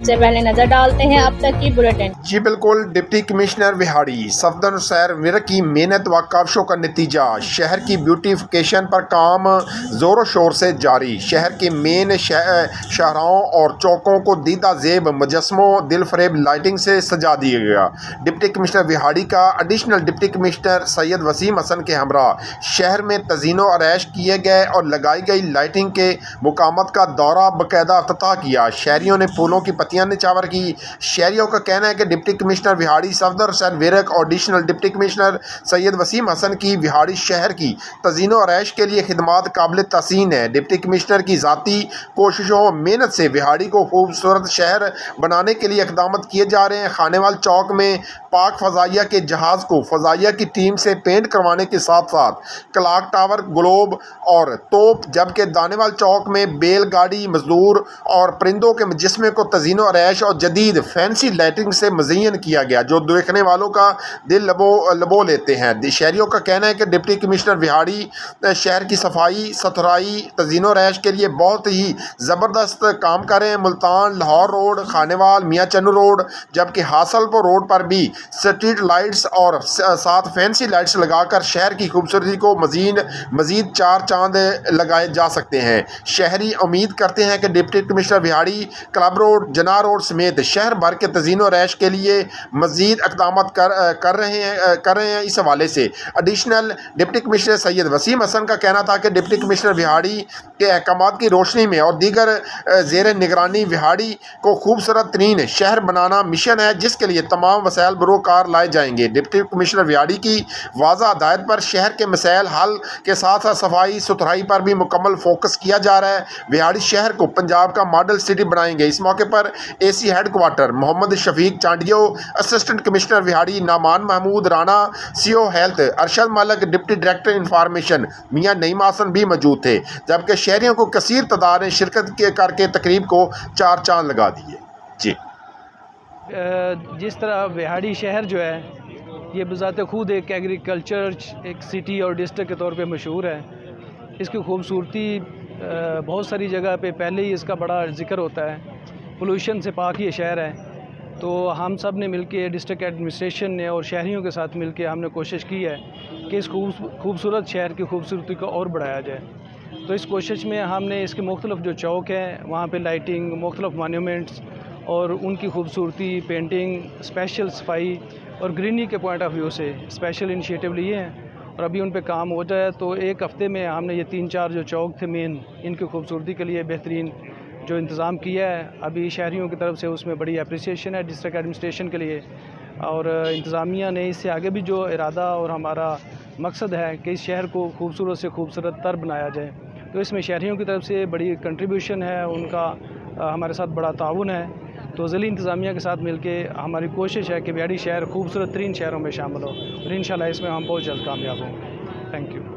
से पहले नजर डालते हैं अब तक की बुलेटिन। जी बिल्कुल। डिप्टी कमिश्नर विहाड़ी सफदर सैर विरक की मेहनत व काविशों का नतीजा, शहर की ब्यूटिफिकेशन पर काम जोरों शोर से जारी। शहर के मेन शाहराहों और चौकों को दीदा जेब मुजस्मों दिल फरेब लाइटिंग से सजा दिया गया। डिप्टी कमिश्नर विहाड़ी का additional deputy commissioner Syed Waseem Hassan के हमरा शहर में तज़ीनो आरैश किए गए और लगाई गई लाइटिंग के मुकामत का दौरा बाकायदा अफ्ताह किया। शहरियों ने फूलों की पत्तियां निछावर की। शहरियों का कहना है कि डिप्टी कमिश्नर विहाड़ी सफदर हुसैन विरक और additional deputy commissioner Syed Waseem Hassan की विहाड़ी शहर की तज़ीनो आरैश के लिए खिदमात काबिल तहसीन है। डिप्टी कमिश्नर की ज़ाती कोशिशों मेहनत से विहाड़ी को खूबसूरत शहर बनाने के लिए इक़दाम किए जा रहे हैं। खानेवाल चौक में पाक फ़ज़ाइया के जहाज़ को फ़ज़ाइया की टीम से पेंट करवाने के साथ साथ क्लॉक टावर, ग्लोब और तोप, जबकि दानेवाल चौक में बैलगाड़ी, मजदूर और परिंदों के मुजस्मे को तज़ीनो आरैश और जदीद फैंसी लाइटिंग से मज़य्यन किया गया, जो देखने वालों का दिल लबो लेते हैं। शहरियों का कहना है कि डिप्टी कमिश्नर विहाड़ी शहर की सफाई सुथराई तज़ीनो आरैश के लिए बहुत ही ज़बरदस्त काम कर रहे हैं। मुल्तान, लाहौर रोड, खानेवाल, मियाँ चन्नू रोड, जबकि हासलपुर रोड पर भी स्ट्रीट लाइट्स और साथ फैंसी लाइट्स लगाकर शहर की खूबसूरती को मज़ीद चार चांद लगाए जा सकते हैं। शहरी उम्मीद करते हैं कि deputy commissioner Vehari club road, जना रोड समेत शहर भर के तज़ीनो आरैश के लिए मज़ीद इक़दाम कर रहे हैं। इस हवाले से additional deputy commissioner Syed Waseem Hassan का कहना था कि डिप्टी कमिश्नर विहाड़ी के अहकामात की रोशनी में और दीगर ज़ेर निगरानी विहाड़ी को खूबसूरत तरीन शहर बनाना मिशन है, जिसके लिए तमाम वसाइल बरोकार लाए जाएंगे। डिप्टी कमिश्नर विहाड़ी की वाज़ा हदायत पर शहर के मसाइल हल के साथ साथ सफाई सुथराई पर भी मुकम्मल फोकस किया जा रहा है। विहाड़ी शहर को पंजाब का मॉडल सिटी बनाएंगे। इस मौके पर AC headquarter Muhammad Shafiq Chandio, assistant commissioner Vehari Noman Mahmood Rana, CO health Arshad Malik, deputy director information Mian Naeem Hasan भी मौजूद थे, जबकि शहरियों को कसीर तादाद ने शिरकत करके तकरीब को चार चांद लगा दिए। जी, जिस तरह विहाड़ी शहर जो है ये बज़ाते खुद एक एग्रीकल्चर, एक सिटी और डिस्ट्रिक्ट के तौर पे मशहूर है। इसकी खूबसूरती बहुत सारी जगह पे पहले ही इसका बड़ा ज़िक्र होता है। पोल्यूशन से पाक ये शहर है, तो हम सब ने मिलके डिस्ट्रिक्ट एडमिनिस्ट्रेशन ने और शहरियों के साथ मिलके हमने कोशिश की है कि इस खूबसूरत शहर की खूबसूरती को और बढ़ाया जाए। तो इस कोशिश में हमने इसके मुख्तलिफ जो चौक हैं वहाँ पे लाइटिंग, मुख्तलिफ मॉन्यूमेंट्स और उनकी खूबसूरती, पेंटिंग, स्पेशल सफाई और ग्रीनरी के पॉइंट ऑफ व्यू से स्पेशल इनिशिएटिव लिए हैं और अभी उन पे काम हो जाए तो एक हफ़्ते में हमने ये 3-4 जो चौक थे मेन, इनकी खूबसूरती के लिए बेहतरीन जो इंतज़ाम किया है। अभी शहरियों की तरफ से उसमें बड़ी अप्रिसिएशन है डिस्ट्रिक्ट एडमिनिस्ट्रेशन के लिए, और इंतज़ामिया ने इससे आगे भी जो इरादा और हमारा मकसद है कि इस शहर को खूबसूरत से खूबसूरत तर बनाया जाए, तो इसमें शहरियों की तरफ से बड़ी कंट्रीब्यूशन है, उनका हमारे साथ बड़ा ताउन है। तो ज़िली इंतज़ामिया के साथ मिलके हमारी कोशिश है कि विहाड़ी शहर खूबसूरत तरीन शहरों में शामिल हो और इंशाल्लाह इसमें हम बहुत जल्द कामयाब होंगे। Thank you.